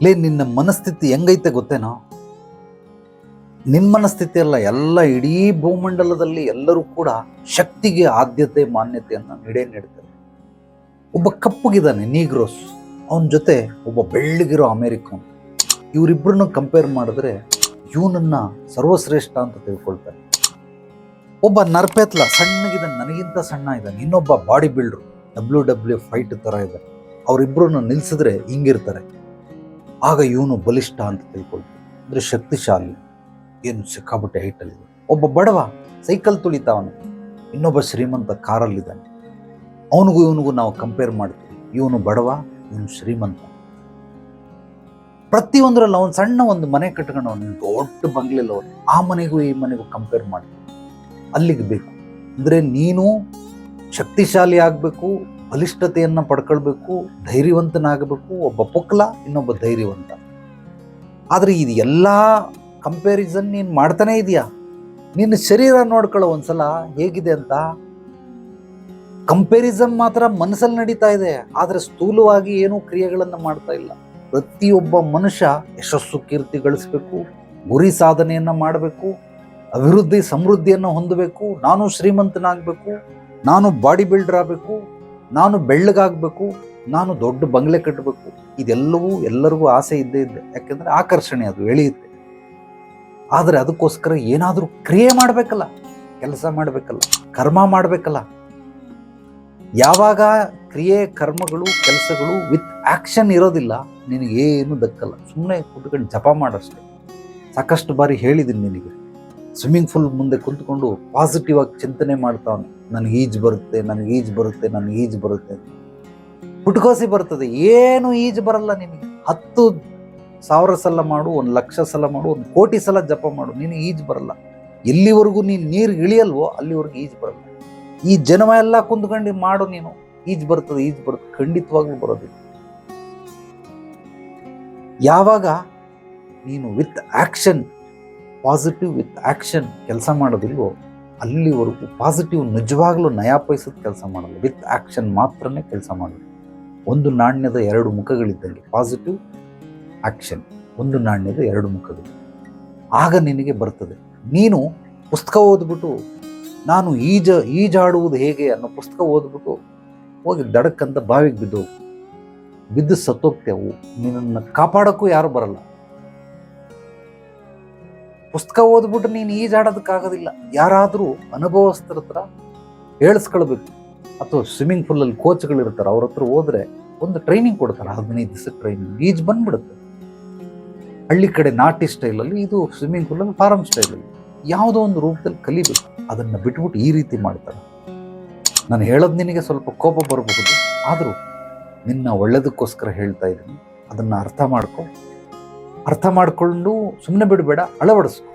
ನಿನ್ನ ಮನಸ್ಥಿತಿ ಹೆಂಗೈತೆ ಗೊತ್ತೇನೋ? ನಿನ್ನ ಮನಸ್ಥಿತಿ ಅಲ್ಲ, ಎಲ್ಲ ಇಡೀ ಭೂಮಂಡಲದಲ್ಲಿ ಎಲ್ಲರೂ ಕೂಡ ಶಕ್ತಿಗೆ ಆದ್ಯತೆ ಮಾನ್ಯತೆಯನ್ನು ನೀಡ್ತಾರೆ. ಒಬ್ಬ ಕಪ್ಪಗಿದ್ದಾನೆ ನೀಗ್ರೋಸ್, ಅವನ ಜೊತೆ ಒಬ್ಬ ಬೆಳ್ಳಗಿರೋ ಅಮೇರಿಕನ್, ಇವರಿಬ್ಬರನ್ನ ಕಂಪೇರ್ ಮಾಡಿದ್ರೆ ಇವನನ್ನ ಸರ್ವಶ್ರೇಷ್ಠ ಅಂತ ತಿಳ್ಕೊಳ್ತಾನೆ. ಒಬ್ಬ ನರ್ಪೆತ್ಲ ಸಣ್ಣಗಿದ್ದಾನೆ, ನನಗಿಂತ ಸಣ್ಣ ಇದ್ದಾನೆ. ಇನ್ನೊಬ್ಬ ಬಾಡಿ ಬಿಲ್ಡರ್, WW ಫೈಟ್ ತರ ಇದ್ದಾನೆ. ಅವರಿಬ್ಬರನ್ನ ನಿಲ್ಸಿದ್ರೆ ಹಿಂಗಿರ್ತಾರೆ. ಆಗ ಇವನು ಬಲಿಷ್ಠ ಅಂತ ತಿಳ್ಕೊಳ್ತಾನೆ, ಅಂದ್ರೆ ಶಕ್ತಿಶಾಲಿ, ಏನು ಸಿಕ್ಕಾಬಿಟ್ಟೆ ಹೈಟಲ್ಲಿ. ಒಬ್ಬ ಬಡವ ಸೈಕಲ್ ತುಳಿತಾವನು, ಇನ್ನೊಬ್ಬ ಶ್ರೀಮಂತ ಕಾರಲ್ಲಿದ್ದಾನೆ. ಅವನಿಗೂ ಇವನಿಗೂ ನಾವು ಕಂಪೇರ್ ಮಾಡ್ತೀವಿ. ಇವನು ಬಡವ, ಇವನು ಶ್ರೀಮಂತ. ಪ್ರತಿಯೊಂದರಲ್ಲಿ ಅವನು ಸಣ್ಣ ಒಂದು ಮನೆ ಕಟ್ಕೊಂಡು ಅವನು ದೊಡ್ಡ ಬಂಗ್ಲೆಲ್ಲ ಅವನು, ಆ ಮನೆಗೂ ಈ ಮನೆಗೂ ಕಂಪೇರ್ ಮಾಡ್ತೀವಿ. ಅಲ್ಲಿಗೆ ಬೇಕು ಅಂದ್ರೆ ನೀನು ಶಕ್ತಿಶಾಲಿ ಆಗ್ಬೇಕು, ಬಲಿಷ್ಠತೆಯನ್ನ ಪಡ್ಕೊಳ್ಬೇಕು, ಧೈರ್ಯವಂತನಾಗಬೇಕು. ಒಬ್ಬ ಪೊಕ್ಲ, ಇನ್ನೊಬ್ಬ ಧೈರ್ಯವಂತ. ಆದ್ರೆ ಇದು ಎಲ್ಲಾ ಕಂಪ್ಯಾರಿಸನ್ ನೀನ್ ಮಾಡ್ತಾನೆ ಇದೀಯಾ. ನಿನ್ನ ಶರೀರ ನೋಡ್ಕೊಳ್ಳೋ ಒಂದ್ಸಲ ಹೇಗಿದೆ ಅಂತ. ಕಂಪ್ಯಾರಿಸನ್ ಮಾತ್ರ ಮನಸ್ಸಲ್ಲಿ ನಡೀತಾ ಇದೆ, ಆದ್ರೆ ಸ್ಥೂಲವಾಗಿ ಏನೂ ಕ್ರಿಯೆಗಳನ್ನ ಮಾಡ್ತಾ ಇಲ್ಲ. ಪ್ರತಿಯೊಬ್ಬ ಮನುಷ್ಯ ಯಶಸ್ಸು ಕೀರ್ತಿ ಗಳಿಸ್ಬೇಕು, ಗುರಿ ಸಾಧನೆಯನ್ನ ಮಾಡಬೇಕು, ಅಭಿವೃದ್ಧಿ ಸಮೃದ್ಧಿಯನ್ನು ಹೊಂದಬೇಕು, ನಾನು ಶ್ರೀಮಂತನಾಗಬೇಕು, ನಾನು ಬಾಡಿ ಬಿಲ್ಡರ್ ಆಗಬೇಕು, ನಾನು ಬೆಳ್ಳಗಾಗಬೇಕು, ನಾನು ದೊಡ್ಡ ಬಂಗ್ಲೆ ಕಟ್ಟಬೇಕು. ಇದೆಲ್ಲವೂ ಎಲ್ಲರಿಗೂ ಆಸೆ ಇದ್ದೇ ಇದೆ. ಯಾಕೆಂದ್ರೆ ಆಕರ್ಷಣೆ, ಅದು ಎಳೆಯುತ್ತೆ. ಆದರೆ ಅದಕ್ಕೋಸ್ಕರ ಏನಾದರೂ ಕ್ರಿಯೆ ಮಾಡಬೇಕಲ್ಲ, ಕೆಲಸ ಮಾಡಬೇಕಲ್ಲ, ಕರ್ಮ ಮಾಡಬೇಕಲ್ಲ. ಯಾವಾಗ ಕ್ರಿಯೆ, ಕರ್ಮಗಳು, ಕೆಲಸಗಳು ವಿತ್ ಆಕ್ಷನ್ ಇರೋದಿಲ್ಲ, ನಿನಗೇನು ದಕ್ಕಲ್ಲ. ಸುಮ್ಮನೆ ಕುತ್ಕೊಂಡು ಜಪ ಮಾಡಷ್ಟೆ. ಸಾಕಷ್ಟು ಬಾರಿ ಹೇಳಿದ್ದೀನಿ ನಿನಗೆ. ಸ್ವಿಮ್ಮಿಂಗ್ ಪೂಲ್ ಮುಂದೆ ಕುಂತ್ಕೊಂಡು ಪಾಸಿಟಿವ್ ಆಗಿ ಚಿಂತನೆ ಮಾಡ್ತಾವನು, ನನಗೆ ಈಜು ಬರುತ್ತೆ, ನನಗೆ ಈಜು ಬರುತ್ತೆ, ನನಗೆ ಈಜು ಬರುತ್ತೆ. ಪುಟ್ಕೋಸಿ ಬರ್ತದೆ, ಏನು ಈಜು ಬರಲ್ಲ ನಿನಗೆ. 10,000 ಸಲ ಮಾಡು, 1,00,000 ಸಲ ಮಾಡು, 1,00,000 ಸಲ ಜಪ ಮಾಡು, ನಿನಗೆ ಈಜು ಬರಲ್ಲ. ಎಲ್ಲಿವರೆಗೂ ನೀನು ನೀರು ಇಳಿಯಲ್ವೋ ಅಲ್ಲಿವರೆಗೂ ಈಜು ಬರಲ್ಲ. ಈ ಜನ್ಮ ಎಲ್ಲ ಕುಂತ್ಕೊಂಡು ಮಾಡು, ನೀನು ಈಜು ಬರ್ತದೆ, ಈಜು ಬರುತ್ತೆ, ಖಂಡಿತವಾಗ್ಲೂ ಬರೋದಿಲ್ಲ. ಯಾವಾಗ ನೀನು with action, positive with action ಕೆಲಸ ಮಾಡೋದಿಲ್ವೋ ಅಲ್ಲಿವರೆಗೂ ಪಾಸಿಟಿವ್ ನಿಜವಾಗ್ಲೂ ನಯಾಪೈಸದ ಕೆಲಸ ಮಾಡಲ್ಲ. ವಿತ್ ಆಕ್ಷನ್ ಮಾತ್ರನೇ ಕೆಲಸ ಮಾಡೋದು. ಒಂದು ನಾಣ್ಯದ 2 ಮುಖಗಳಿದ್ದಂಗೆ ಪಾಸಿಟಿವ್, ಆಕ್ಷನ್, ಒಂದು ನಾಣ್ಯದ 2 ಮುಖಗಳು. ಆಗ ನಿನಗೆ ಬರ್ತದೆ. ನೀನು ಪುಸ್ತಕ ಓದ್ಬಿಟ್ಟು ನಾನು ಈಜಾಡುವುದು ಹೇಗೆ ಅನ್ನೋ ಪುಸ್ತಕ ಓದ್ಬಿಟ್ಟು ಹೋಗಿ ದಡಕ್ಕಂತ ಬಾವಿಗೆ ಬಿದ್ದು ಸತ್ತೋಗ್ತೇವು. ನಿನ್ನನ್ನು ಕಾಪಾಡೋಕ್ಕೂ ಯಾರು ಬರಲ್ಲ. ಪುಸ್ತಕ ಓದ್ಬಿಟ್ಟು ನೀನು ಈಜಾಡೋದಕ್ಕಾಗೋದಿಲ್ಲ. ಯಾರಾದರೂ ಅನುಭವಸ್ಥರ ಹತ್ರ ಹೇಳಿಸ್ಕೊಳ್ಬೇಕು, ಅಥವಾ ಸ್ವಿಮ್ಮಿಂಗ್ ಪೂಲಲ್ಲಿ ಕೋಚ್ಗಳಿರ್ತಾರೆ, ಅವ್ರ ಹತ್ರ ಹೋದ್ರೆ ಒಂದು ಟ್ರೈನಿಂಗ್ ಕೊಡ್ತಾರೆ, 15 ದಿವಸ ಟ್ರೈನಿಂಗ್, ಈಜು ಬಂದ್ಬಿಡುತ್ತೆ. ಹಳ್ಳಿ ಕಡೆ ನಾಟಿ ಸ್ಟೈಲಲ್ಲಿ, ಇದು ಸ್ವಿಮ್ಮಿಂಗ್ ಪೂಲಲ್ಲಿ ಫಾರಂ ಸ್ಟೈಲಲ್ಲಿ. ಯಾವುದೋ ಒಂದು ರೂಪದಲ್ಲಿ ಕಲಿಬೇಕು. ಅದನ್ನು ಬಿಟ್ಬಿಟ್ಟು ಈ ರೀತಿ ಮಾಡ್ತಾರೆ. ನಾನು ಹೇಳೋದು ನಿನಗೆ ಸ್ವಲ್ಪ ಕೋಪ ಬರಬಹುದು, ಆದರೂ ನಿನ್ನ ಒಳ್ಳೆದಕ್ಕೋಸ್ಕರ ಹೇಳ್ತಾ ಇದ್ದೀನಿ. ಅದನ್ನು ಅರ್ಥ ಮಾಡ್ಕೊಂಡು ಸುಮ್ಮನೆ ಬಿಡಬೇಡ, ಅಳವಡಿಸ್ಕೊ.